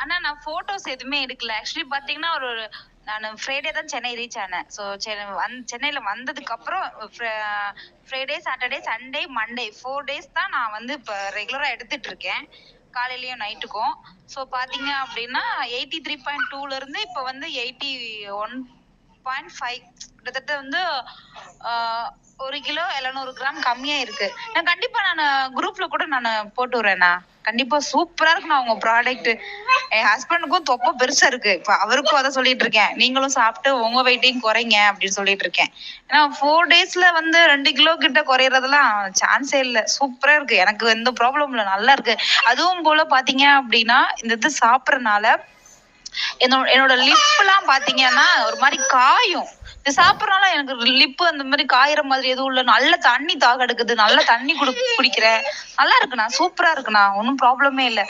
ஆனா நான் போட்டோஸ் எதுவுமே எடுக்கல. ஆக்சுவலி பாத்தீங்கன்னா ஒரு நானு ஃப்ரைடே தான் சென்னை ரீச் ஆனேன். ஸோ சென்னையில வந்ததுக்கு அப்புறம் Friday, Saturday, Sunday, Monday 4 days தான் நான் வந்து இப்ப ரெகுலரா எடுத்துட்டு இருக்கேன். காலையிலயும் நைட்டுக்கும். ஸோ பாத்தீங்க அப்படின்னா 83.2ல இருந்து இப்ப வந்து 81.5 கிட்டத்தட்ட வந்து 1 கிலோ 700 கிராம் கம்மியா இருக்கு. நான் கண்டிப்பா குரூப்ல கூட போட்டு விடுறேண்ணா. கண்டிப்பா சூப்பரா இருக்குண்ணா உங்க ப்ராடக்ட். என் ஹஸ்பண்டுக்கும் தொப்பை பெருசா இருக்கு. இப்ப அவருக்கும் அதை சொல்லிட்டு இருக்கேன். நீங்களும் சாப்பிட்டு உங்க வெயிட்டையும் குறைங்க அப்படின்னு சொல்லிட்டு இருக்கேன். ஏன்னா 4 டேஸ்ல வந்து 2 கிலோ கிட்ட குறையறதெல்லாம் சான்ஸே இல்ல. சூப்பரா இருக்கு. எனக்கு எந்த ப்ராப்ளம் இல்ல. நல்லா இருக்கு. அதுவும் போல பாத்தீங்க அப்படின்னா இந்த இது சாப்பிடறதுனால என்னோட லிப் எல்லாம் பாத்தீங்கன்னா ஒரு மாதிரி காயும். இது சாப்பிடறதுனால எனக்கு லிப்பு அந்த மாதிரி காயற மாதிரி எதுவும் இல்ல. நல்ல தண்ணி தாக எடுக்குது. நல்ல தண்ணி குடிக்கிறேன். நல்லா இருக்குண்ணா. சூப்பரா இருக்குண்ணா. ஒன்னும் ப்ராப்ளமே இல்ல.